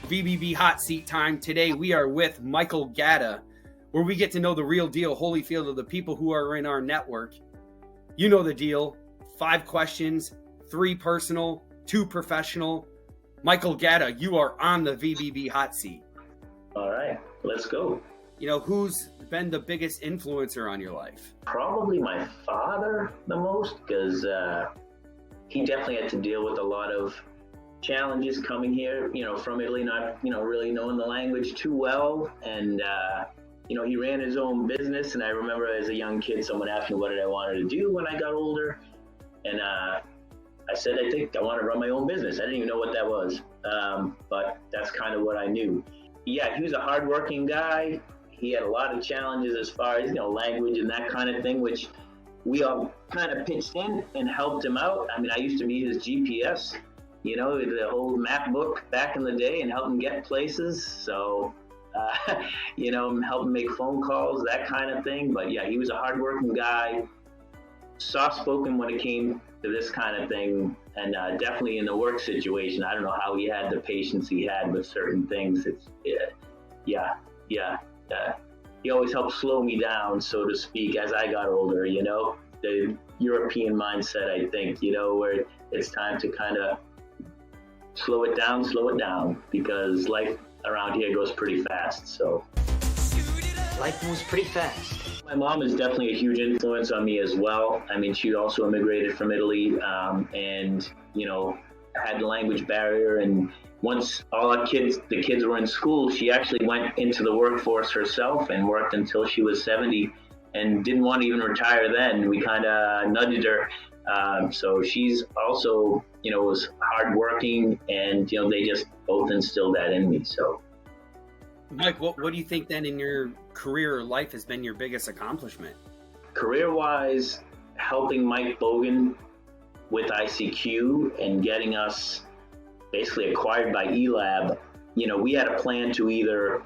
VBB Hot Seat time. Today we are with Michael Gatta, where we get to know the real deal, Holyfield, of the people who are in our network. You know the deal. 5 questions, 3 personal, 2 professional. Michael Gatta, you are on the VBB Hot Seat. All right, let's go. You know, who's been the biggest influencer on your life? Probably my father the most, because he definitely had to deal with a lot of challenges coming here, from Italy, not, really knowing the language too well. And, he ran his own business. And I remember as a young kid, someone asked me what did I want to do when I got older. And I said, I think I want to run my own business. I didn't even know what that was. But that's kind of what I knew. Yeah, he was a hardworking guy. He had a lot of challenges as far as, language and that kind of thing, which we all kind of pitched in and helped him out. I mean, I used to be his GPS, the old map book back in the day, and help him get places. So, help him make phone calls, that kind of thing. But yeah, he was a hardworking guy, soft-spoken when it came to this kind of thing. And definitely in the work situation, I don't know how he had the patience he had with certain things. He always helped slow me down, so to speak, as I got older, the European mindset, I think, where it's time to kind of slow it down, because life around here goes pretty fast. So life moves pretty fast. My mom is definitely a huge influence on me as well. I mean, she also immigrated from Italy, and had the language barrier. And once all the kids were in school, she actually went into the workforce herself and worked until she was 70 and didn't want to even retire then. We kind of nudged her. So she's also, was hardworking, and, they just both instilled that in me. So, Mike, what do you think then in your career or life has been your biggest accomplishment? Career-wise, helping Mike Bogan with ICQ and getting us basically acquired by Ellab. We had a plan to either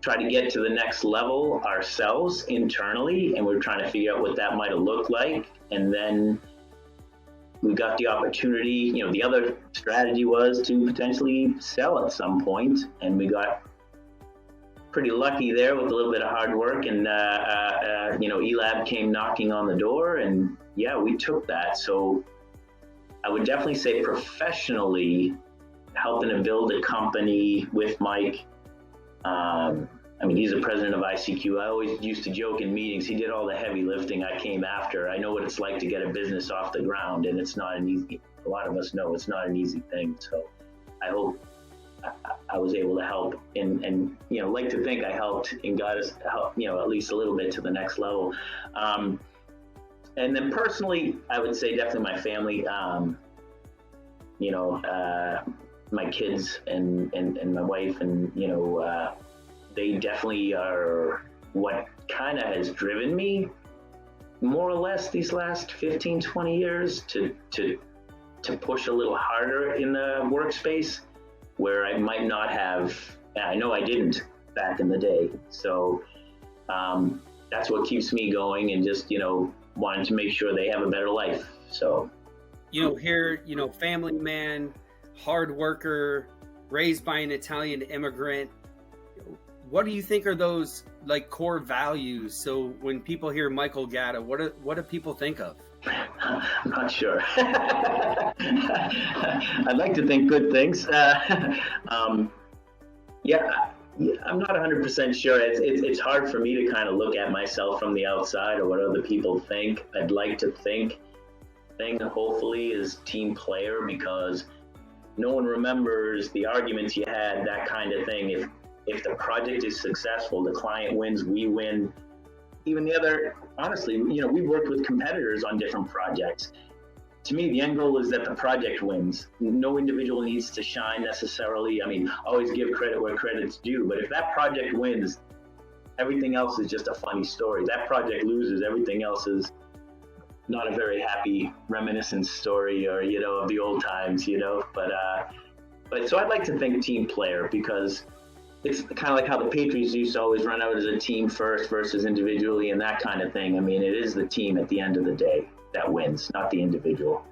try to get to the next level ourselves internally, and we were trying to figure out what that might have looked like. And then we got the opportunity, the other strategy was to potentially sell at some point, and we got pretty lucky there with a little bit of hard work, and Ellab came knocking on the door, and yeah, we took that. So I would definitely say professionally, helping to build a company with Mike. He's the president of ICQ. I always used to joke in meetings, he did all the heavy lifting. I came after. I know what it's like to get a business off the ground, and it's not an easy, a lot of us know it's not an easy thing. So I hope I was able to help, and like to think I helped and got us help, at least a little bit to the next level. And then personally, I would say definitely my family, my kids and my wife, and, they definitely are what kind of has driven me more or less these last 15, 20 years to push a little harder in the workspace where I might not have, I know I didn't back in the day. So that's what keeps me going, and just, wanting to make sure they have a better life. So, here, family man, hard worker, raised by an Italian immigrant. What do you think are those core values? So when people hear Michael Gatta, what do people think of? I'm not sure. I'd like to think good things. I'm not 100% sure. It's hard for me to kind of look at myself from the outside or what other people think. I'd like to think hopefully is team player, because no one remembers the arguments you had, that kind of thing. If the project is successful, the client wins, we win. Even the other, honestly, we've worked with competitors on different projects. To me, the end goal is that the project wins. No individual needs to shine necessarily. Always give credit where credit's due. But if that project wins, everything else is just a funny story. That project loses, everything else is not a very happy reminiscent story, or, of the old times, But so I'd like to think team player, because it's kind of like how the Patriots used to always run out as a team first versus individually, and that kind of thing. It is the team at the end of the day that wins, not the individual.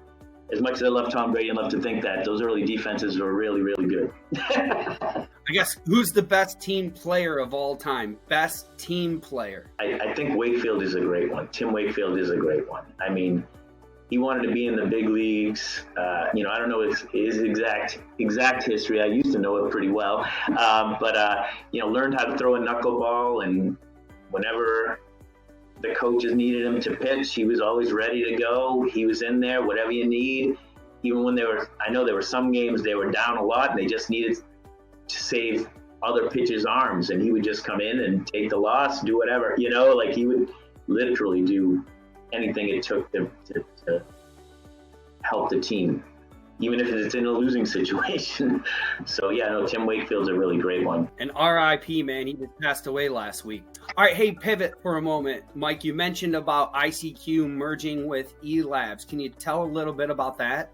as much as I love Tom Brady and love to think that, those early defenses were really, really good. I guess, who's the best team player of all time? Best team player. I think Wakefield is a great one. Tim Wakefield is a great one. I mean, he wanted to be in the big leagues. I don't know his exact history. I used to know it pretty well. Learned how to throw a knuckleball, and whenever the coaches needed him to pitch, he was always ready to go. He was in there, whatever you need. Even when I know there were some games they were down a lot and they just needed to save other pitchers' arms, and he would just come in and take the loss, do whatever, he would literally do anything it took to help the team, even if it's in a losing situation. So Tim Wakefield's a really great one. And RIP, man, he just passed away last week. All right, hey, pivot for a moment. Mike, you mentioned about ICQ merging with Ellab. Can you tell a little bit about that?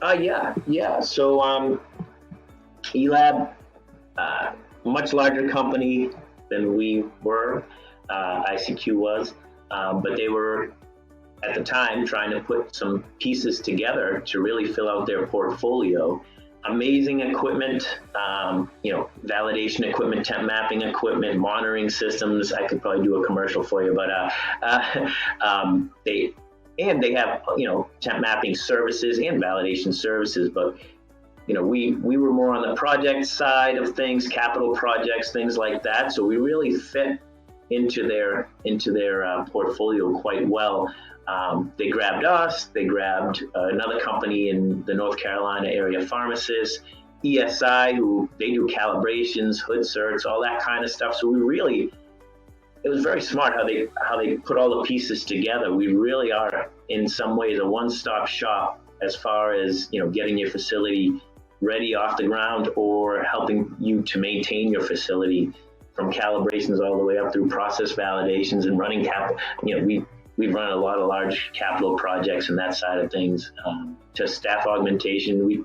Yeah. So Ellab, much larger company than we were, ICQ was, but they were at the time trying to put some pieces together to really fill out their portfolio. Amazing equipment, validation equipment, temp mapping equipment, monitoring systems. I could probably do a commercial for you, but they have, temp mapping services and validation services, but we were more on the project side of things, capital projects, things like that. So we really fit into their portfolio quite well. They grabbed us. They grabbed another company in the North Carolina area, pharmacists, ESI, who they do calibrations, hood certs, all that kind of stuff. So it was very smart how they put all the pieces together. We really are, in some ways, a one-stop shop as far as getting your facility ready off the ground, or helping you to maintain your facility from calibrations all the way up through process validations and running capital. We've run a lot of large capital projects and that side of things, to staff augmentation.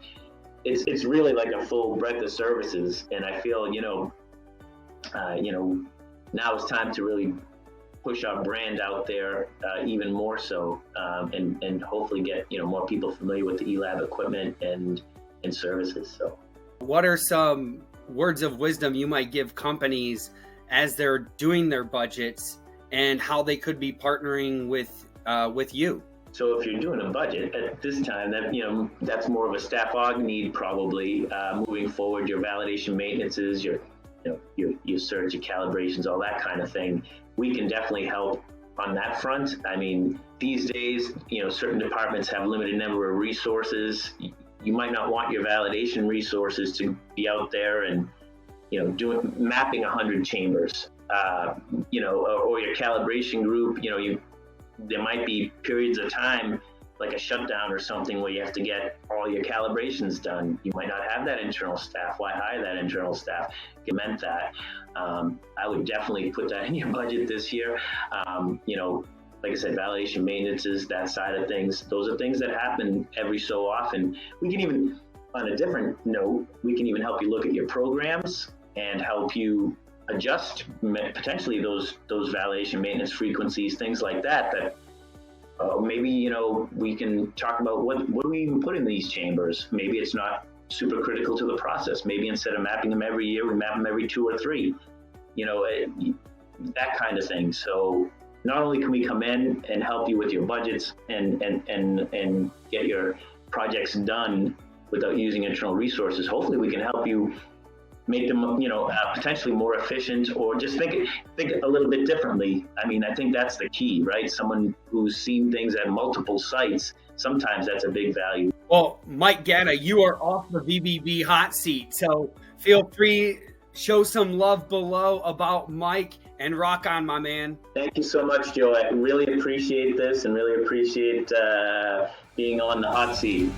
It's really like a full breadth of services, and I feel now it's time to really push our brand out there even more so, and hopefully get more people familiar with the Ellab equipment and services. So, what are some words of wisdom you might give companies as they're doing their budgets, and how they could be partnering with you? So if you're doing a budget at this time, that's more of a staff aug need probably. Moving forward, your validation maintenances, your search, your calibrations, all that kind of thing. We can definitely help on that front. I mean, these days, certain departments have limited number of resources. You might not want your validation resources to be out there and mapping 100 chambers. Or your calibration group, there might be periods of time, like a shutdown or something, where you have to get all your calibrations done. You might not have that internal staff. Why hire that internal staff? It meant that. I would definitely put that in your budget this year. Like I said, validation maintenances, that side of things, those are things that happen every so often. We can even, on a different note, we can even help you look at your programs and help you adjust potentially those validation maintenance frequencies, things like that maybe we can talk about what do we even put in these chambers. Maybe it's not super critical to the process. Maybe instead of mapping them every year, we map them every 2 or 3, that kind of thing. So not only can we come in and help you with your budgets and get your projects done without using internal resources, hopefully we can help you make them, potentially more efficient, or just think a little bit differently. I mean, I think that's the key, right? Someone who's seen things at multiple sites, sometimes that's a big value. Well, Mike Gatta, you are off the VBB hot seat, so feel free, show some love below about Mike, and rock on, my man. Thank you so much, Joe. I really appreciate this and really appreciate being on the hot seat.